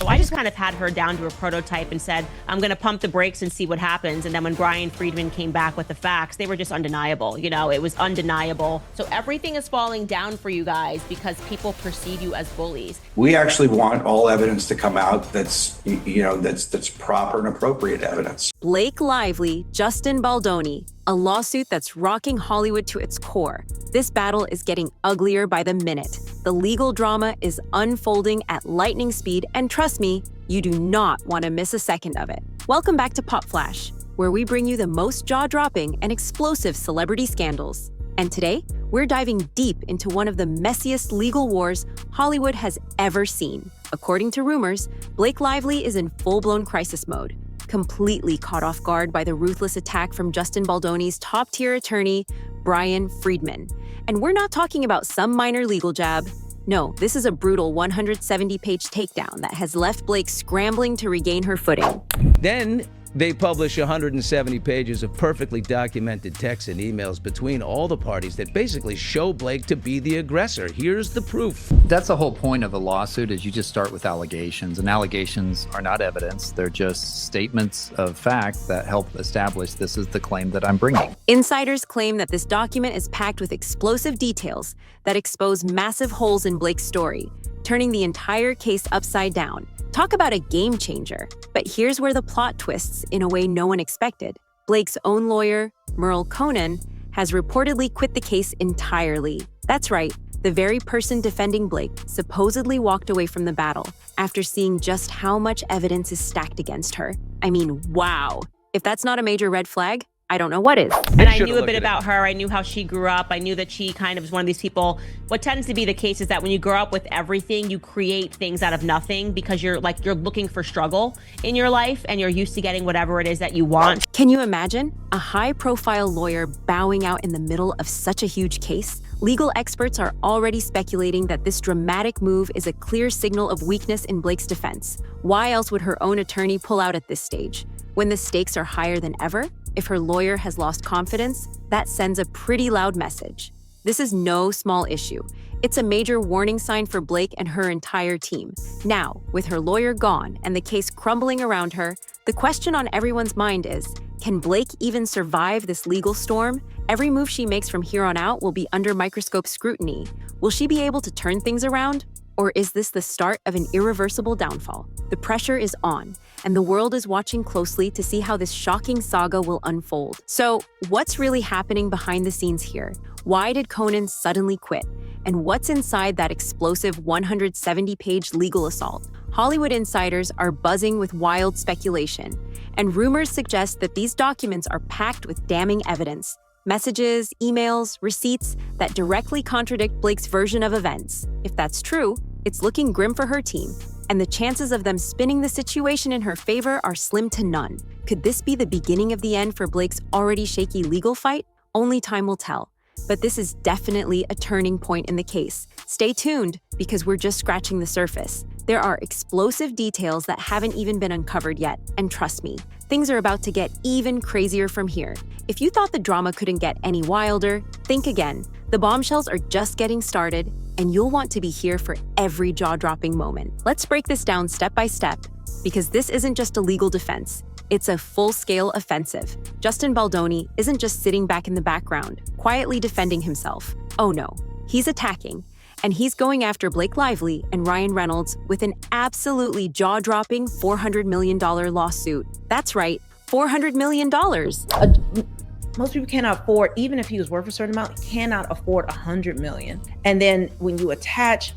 So I just kind of had her down to a prototype and said, I'm going to pump the brakes and see what happens. And then when Brian Friedman came back with the facts, they were just undeniable. You know, it was undeniable. So everything is falling down for you guys because people perceive you as bullies. We actually want all evidence to come out that's, that's proper and appropriate evidence. Blake Lively, Justin Baldoni, a lawsuit that's rocking Hollywood to its core. This battle is getting uglier by the minute. The legal drama is unfolding at lightning speed, and trust me, you do not want to miss a second of it. Welcome back to Pop Flash, where we bring you the most jaw-dropping and explosive celebrity scandals. And today, we're diving deep into one of the messiest legal wars Hollywood has ever seen. According to rumors, Blake Lively is in full-blown crisis mode, completely caught off guard by the ruthless attack from Justin Baldoni's top-tier attorney, Brian Friedman. And we're not talking about some minor legal jab. No, this is a brutal 170-page takedown that has left Blake scrambling to regain her footing. Then they publish 170 pages of perfectly documented texts and emails between all the parties that basically show Blake to be the aggressor. Here's the proof. That's the whole point of a lawsuit, is you just start with allegations, and allegations are not evidence. They're just statements of fact that help establish this is the claim that I'm bringing. Insiders claim that this document is packed with explosive details that expose massive holes in Blake's story, turning the entire case upside down. Talk about a game changer. But here's where the plot twists in a way no one expected. Blake's own lawyer, Merle Conan, has reportedly quit the case entirely. That's right, the very person defending Blake supposedly walked away from the battle after seeing just how much evidence is stacked against her. I mean, wow. If that's not a major red flag, I don't know what is. And I knew a bit about her. I knew how she grew up. I knew that she kind of was one of these people. What tends to be the case is that when you grow up with everything, you create things out of nothing because you're looking for struggle in your life and you're used to getting whatever it is that you want. Can you imagine a high-profile lawyer bowing out in the middle of such a huge case? Legal experts are already speculating that this dramatic move is a clear signal of weakness in Blake's defense. Why else would her own attorney pull out at this stage? When the stakes are higher than ever, if her lawyer has lost confidence, that sends a pretty loud message. This is no small issue. It's a major warning sign for Blake and her entire team. Now, with her lawyer gone and the case crumbling around her, the question on everyone's mind is, can Blake even survive this legal storm? Every move she makes from here on out will be under microscope scrutiny. Will she be able to turn things around? Or is this the start of an irreversible downfall? The pressure is on, and the world is watching closely to see how this shocking saga will unfold. So, what's really happening behind the scenes here? Why did Conan suddenly quit? And what's inside that explosive 170-page legal assault? Hollywood insiders are buzzing with wild speculation, and rumors suggest that these documents are packed with damning evidence. Messages, emails, receipts that directly contradict Blake's version of events. If that's true, it's looking grim for her team, and the chances of them spinning the situation in her favor are slim to none. Could this be the beginning of the end for Blake's already shaky legal fight? Only time will tell. But this is definitely a turning point in the case. Stay tuned, because we're just scratching the surface. There are explosive details that haven't even been uncovered yet, and trust me, things are about to get even crazier from here. If you thought the drama couldn't get any wilder, think again. The bombshells are just getting started, and you'll want to be here for every jaw-dropping moment. Let's break this down step by step, because this isn't just a legal defense. It's a full-scale offensive. Justin Baldoni isn't just sitting back in the background, quietly defending himself. Oh no, he's attacking. And he's going after Blake Lively and Ryan Reynolds with an absolutely jaw-dropping $400 million lawsuit. That's right, $400 million. Most people cannot afford, even if he was worth a certain amount, cannot afford $100 million. And then when you attach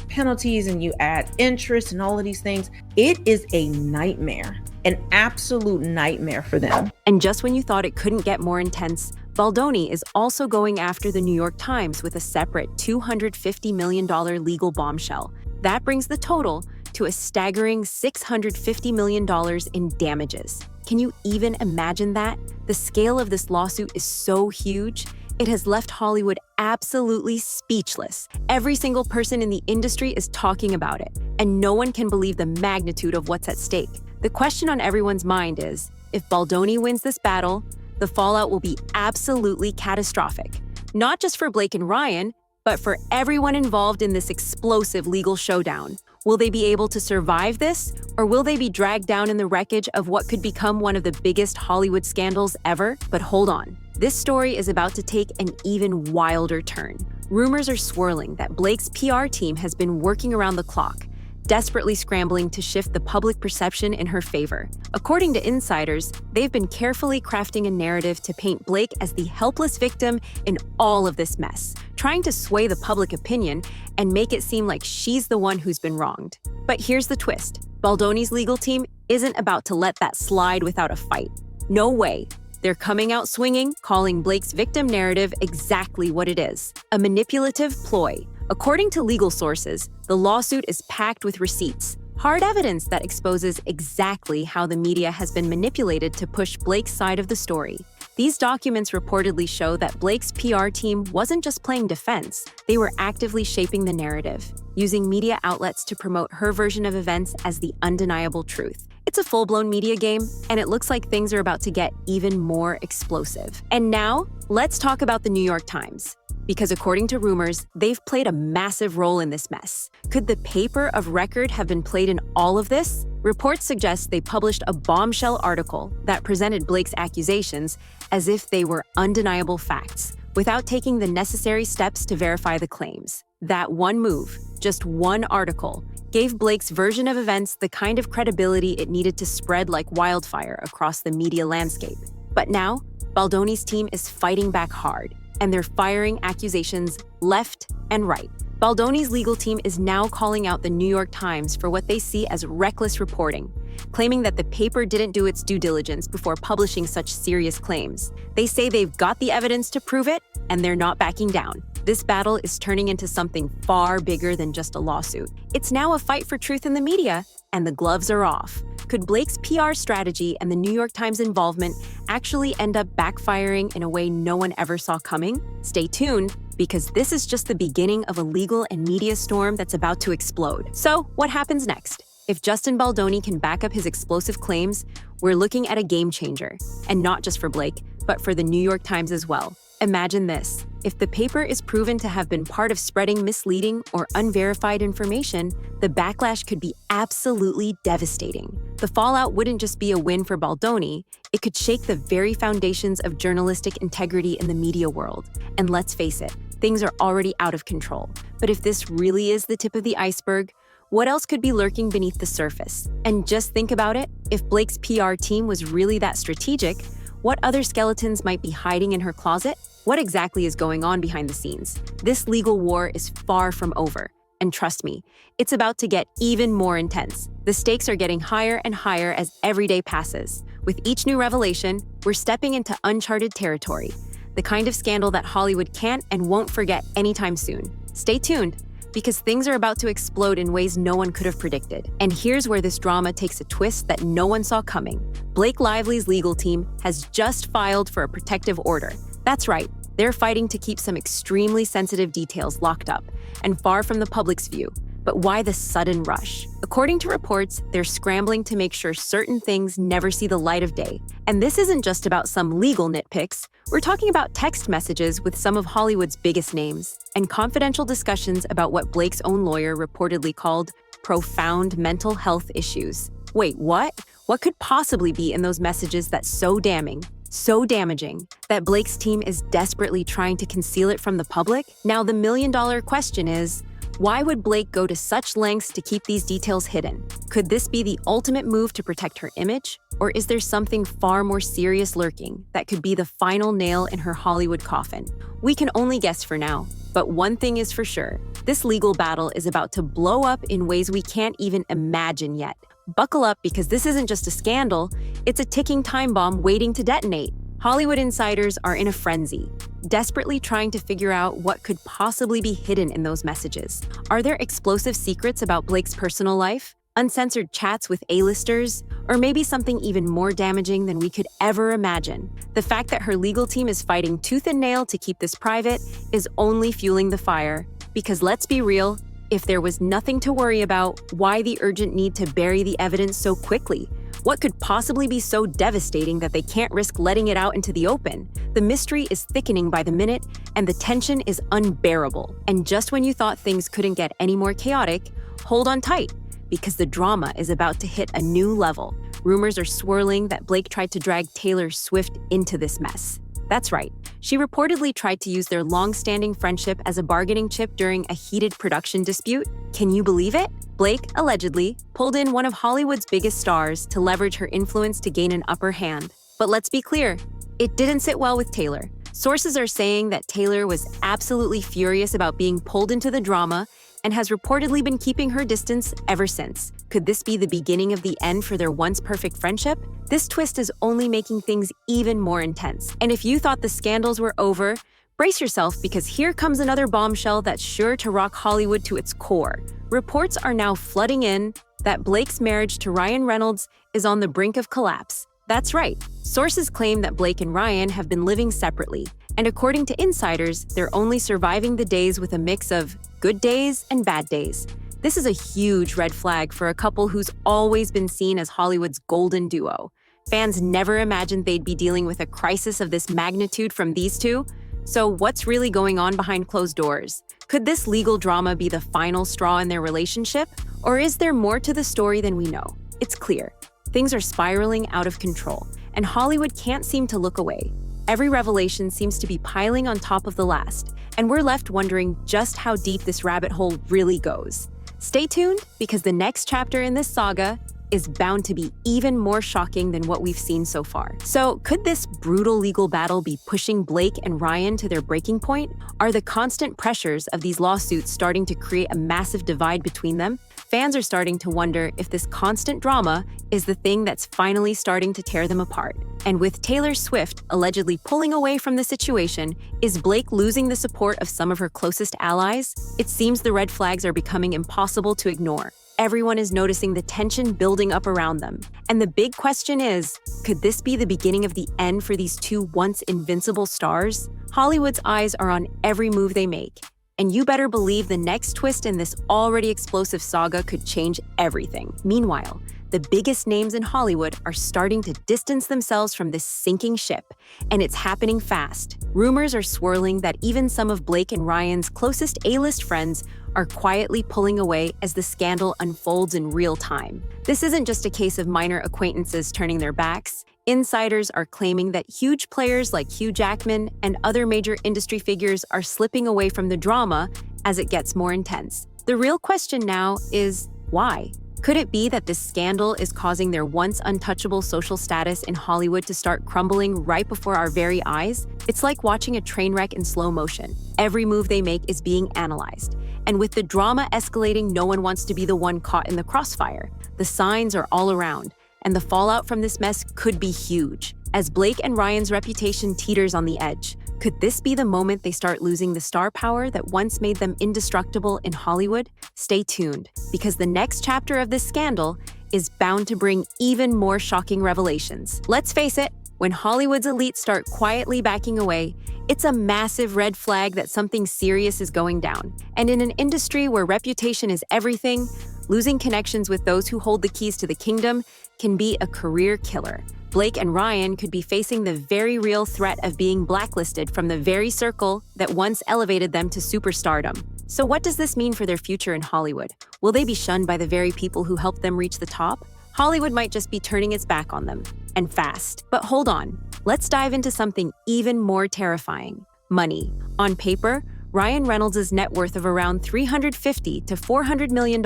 penalties and you add interest and all of these things, it is a nightmare, an absolute nightmare for them. And just when you thought it couldn't get more intense, Baldoni is also going after the New York Times with a separate $250 million legal bombshell. That brings the total to a staggering $650 million in damages. Can you even imagine that? The scale of this lawsuit is so huge, it has left Hollywood absolutely speechless. Every single person in the industry is talking about it, and no one can believe the magnitude of what's at stake. The question on everyone's mind is, if Baldoni wins this battle, the fallout will be absolutely catastrophic. Not just for Blake and Ryan, But for everyone involved in this explosive legal showdown, will they be able to survive this, or will they be dragged down in the wreckage of what could become one of the biggest Hollywood scandals ever? But hold on, this story is about to take an even wilder turn. Rumors are swirling that Blake's PR team has been working around the clock, desperately scrambling to shift the public perception in her favor. According to insiders, they've been carefully crafting a narrative to paint Blake as the helpless victim in all of this mess, trying to sway the public opinion and make it seem like she's the one who's been wronged. But here's the twist. Baldoni's legal team isn't about to let that slide without a fight. No way. They're coming out swinging, calling Blake's victim narrative exactly what it is: a manipulative ploy. According to legal sources, the lawsuit is packed with receipts, hard evidence that exposes exactly how the media has been manipulated to push Blake's side of the story. These documents reportedly show that Blake's PR team wasn't just playing defense, they were actively shaping the narrative, using media outlets to promote her version of events as the undeniable truth. It's a full-blown media game, and it looks like things are about to get even more explosive. And now, let's talk about the New York Times. Because according to rumors, they've played a massive role in this mess. Could the paper of record have been played in all of this? Reports suggest they published a bombshell article that presented Blake's accusations as if they were undeniable facts, without taking the necessary steps to verify the claims. That one move, just one article, gave Blake's version of events the kind of credibility it needed to spread like wildfire across the media landscape. But now, Baldoni's team is fighting back hard, and they're firing accusations left and right. Baldoni's legal team is now calling out the New York Times for what they see as reckless reporting, claiming that the paper didn't do its due diligence before publishing such serious claims. They say they've got the evidence to prove it, and they're not backing down. This battle is turning into something far bigger than just a lawsuit. It's now a fight for truth in the media, and the gloves are off. Could Blake's PR strategy and the New York Times involvement actually end up backfiring in a way no one ever saw coming? Stay tuned, because this is just the beginning of a legal and media storm that's about to explode. So, what happens next? If Justin Baldoni can back up his explosive claims, we're looking at a game changer. And not just for Blake, but for the New York Times as well. Imagine this. If the paper is proven to have been part of spreading misleading or unverified information, the backlash could be absolutely devastating. The fallout wouldn't just be a win for Baldoni, it could shake the very foundations of journalistic integrity in the media world. And let's face it, things are already out of control. But if this really is the tip of the iceberg, what else could be lurking beneath the surface? And just think about it, if Blake's PR team was really that strategic, what other skeletons might be hiding in her closet? What exactly is going on behind the scenes? This legal war is far from over. And trust me, it's about to get even more intense. The stakes are getting higher and higher as every day passes. With each new revelation, we're stepping into uncharted territory, the kind of scandal that Hollywood can't and won't forget anytime soon. Stay tuned, because things are about to explode in ways no one could have predicted. And here's where this drama takes a twist that no one saw coming. Blake Lively's legal team has just filed for a protective order. That's right, they're fighting to keep some extremely sensitive details locked up and far from the public's view. But why the sudden rush? According to reports, they're scrambling to make sure certain things never see the light of day. And this isn't just about some legal nitpicks. We're talking about text messages with some of Hollywood's biggest names and confidential discussions about what Blake's own lawyer reportedly called profound mental health issues. Wait, what? What could possibly be in those messages that's so damning, so damaging, that Blake's team is desperately trying to conceal it from the public? Now, the million-dollar question is, why would Blake go to such lengths to keep these details hidden? Could this be the ultimate move to protect her image? Or is there something far more serious lurking that could be the final nail in her Hollywood coffin? We can only guess for now, but one thing is for sure. This legal battle is about to blow up in ways we can't even imagine yet. Buckle up, because this isn't just a scandal, it's a ticking time bomb waiting to detonate. Hollywood insiders are in a frenzy, desperately trying to figure out what could possibly be hidden in those messages. Are there explosive secrets about Blake's personal life? Uncensored chats with A-listers? Or maybe something even more damaging than we could ever imagine? The fact that her legal team is fighting tooth and nail to keep this private is only fueling the fire. Because let's be real, if there was nothing to worry about, why the urgent need to bury the evidence so quickly? What could possibly be so devastating that they can't risk letting it out into the open? The mystery is thickening by the minute, and the tension is unbearable. And just when you thought things couldn't get any more chaotic, hold on tight, because the drama is about to hit a new level. Rumors are swirling that Blake tried to drag Taylor Swift into this mess. That's right. She reportedly tried to use their long-standing friendship as a bargaining chip during a heated production dispute. Can you believe it? Blake, allegedly, pulled in one of Hollywood's biggest stars to leverage her influence to gain an upper hand. But let's be clear, it didn't sit well with Taylor. Sources are saying that Taylor was absolutely furious about being pulled into the drama and has reportedly been keeping her distance ever since. Could this be the beginning of the end for their once perfect friendship? This twist is only making things even more intense. And if you thought the scandals were over, brace yourself, because here comes another bombshell that's sure to rock Hollywood to its core. Reports are now flooding in that Blake's marriage to Ryan Reynolds is on the brink of collapse. That's right. Sources claim that Blake and Ryan have been living separately, and according to insiders, they're only surviving the days with a mix of good days and bad days. This is a huge red flag for a couple who's always been seen as Hollywood's golden duo. Fans never imagined they'd be dealing with a crisis of this magnitude from these two. So what's really going on behind closed doors? Could this legal drama be the final straw in their relationship? Or is there more to the story than we know? It's clear. Things are spiraling out of control, and Hollywood can't seem to look away. Every revelation seems to be piling on top of the last, and we're left wondering just how deep this rabbit hole really goes. Stay tuned, because the next chapter in this saga is bound to be even more shocking than what we've seen so far. So, could this brutal legal battle be pushing Blake and Ryan to their breaking point? Are the constant pressures of these lawsuits starting to create a massive divide between them? Fans are starting to wonder if this constant drama is the thing that's finally starting to tear them apart. And with Taylor Swift allegedly pulling away from the situation, is Blake losing the support of some of her closest allies? It seems the red flags are becoming impossible to ignore. Everyone is noticing the tension building up around them. And the big question is, could this be the beginning of the end for these two once invincible stars? Hollywood's eyes are on every move they make. And you better believe the next twist in this already explosive saga could change everything. Meanwhile, the biggest names in Hollywood are starting to distance themselves from this sinking ship, and it's happening fast. Rumors are swirling that even some of Blake and Ryan's closest A-list friends are quietly pulling away as the scandal unfolds in real time. This isn't just a case of minor acquaintances turning their backs. Insiders are claiming that huge players like Hugh Jackman and other major industry figures are slipping away from the drama as it gets more intense. The real question now is, why? Could it be that this scandal is causing their once untouchable social status in Hollywood to start crumbling right before our very eyes? It's like watching a train wreck in slow motion. Every move they make is being analyzed. And with the drama escalating, no one wants to be the one caught in the crossfire. The signs are all around, and the fallout from this mess could be huge. As Blake and Ryan's reputation teeters on the edge, could this be the moment they start losing the star power that once made them indestructible in Hollywood? Stay tuned, because the next chapter of this scandal is bound to bring even more shocking revelations. Let's face it, when Hollywood's elites start quietly backing away, it's a massive red flag that something serious is going down. And in an industry where reputation is everything, losing connections with those who hold the keys to the kingdom can be a career killer. Blake and Ryan could be facing the very real threat of being blacklisted from the very circle that once elevated them to superstardom. So what does this mean for their future in Hollywood? Will they be shunned by the very people who helped them reach the top? Hollywood might just be turning its back on them, and fast. But hold on, let's dive into something even more terrifying: money. On paper, Ryan Reynolds' net worth of around $350 to $400 million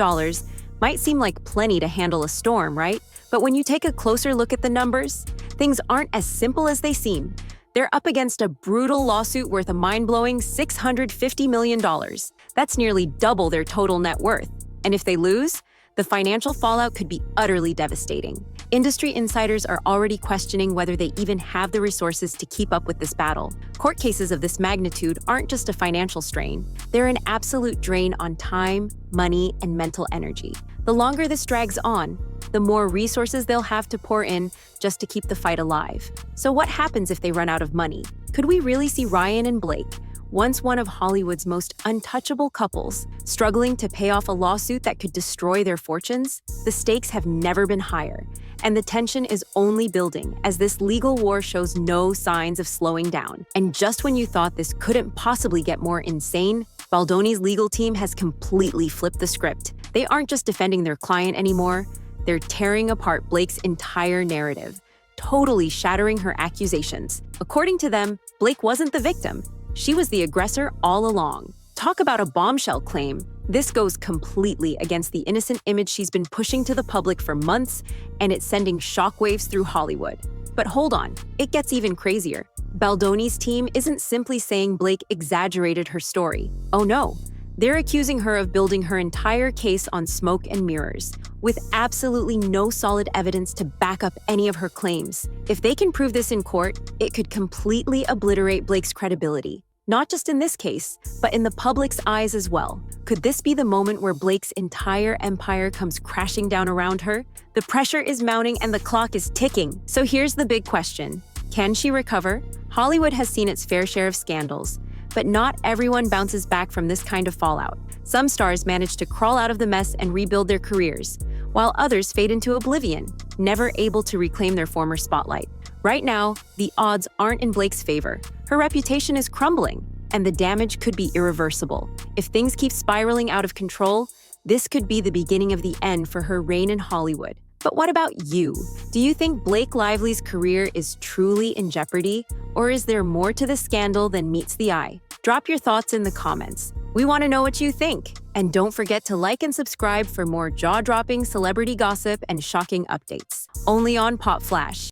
might seem like plenty to handle a storm, right? But when you take a closer look at the numbers, things aren't as simple as they seem. They're up against a brutal lawsuit worth a mind-blowing $650 million. That's nearly double their total net worth. And if they lose, the financial fallout could be utterly devastating. Industry insiders are already questioning whether they even have the resources to keep up with this battle. Court cases of this magnitude aren't just a financial strain. They're an absolute drain on time, money, and mental energy. The longer this drags on, the more resources they'll have to pour in just to keep the fight alive. So what happens if they run out of money? Could we really see Ryan and Blake, once one of Hollywood's most untouchable couples, struggling to pay off a lawsuit that could destroy their fortunes, the stakes have never been higher, and the tension is only building as this legal war shows no signs of slowing down. And just when you thought this couldn't possibly get more insane, Baldoni's legal team has completely flipped the script. They aren't just defending their client anymore, they're tearing apart Blake's entire narrative, totally shattering her accusations. According to them, Blake wasn't the victim. She was the aggressor all along. Talk about a bombshell claim. This goes completely against the innocent image she's been pushing to the public for months, and it's sending shockwaves through Hollywood. But hold on, it gets even crazier. Baldoni's team isn't simply saying Blake exaggerated her story. Oh no, they're accusing her of building her entire case on smoke and mirrors, with absolutely no solid evidence to back up any of her claims. If they can prove this in court, it could completely obliterate Blake's credibility. Not just in this case, but in the public's eyes as well. Could this be the moment where Blake's entire empire comes crashing down around her? The pressure is mounting and the clock is ticking. So here's the big question. Can she recover? Hollywood has seen its fair share of scandals, but not everyone bounces back from this kind of fallout. Some stars manage to crawl out of the mess and rebuild their careers, while others fade into oblivion, never able to reclaim their former spotlight. Right now, the odds aren't in Blake's favor. Her reputation is crumbling, and the damage could be irreversible. If things keep spiraling out of control, this could be the beginning of the end for her reign in Hollywood. But what about you? Do you think Blake Lively's career is truly in jeopardy, or is there more to the scandal than meets the eye? Drop your thoughts in the comments. We want to know what you think. And don't forget to like and subscribe for more jaw-dropping celebrity gossip and shocking updates. Only on Pop Flash.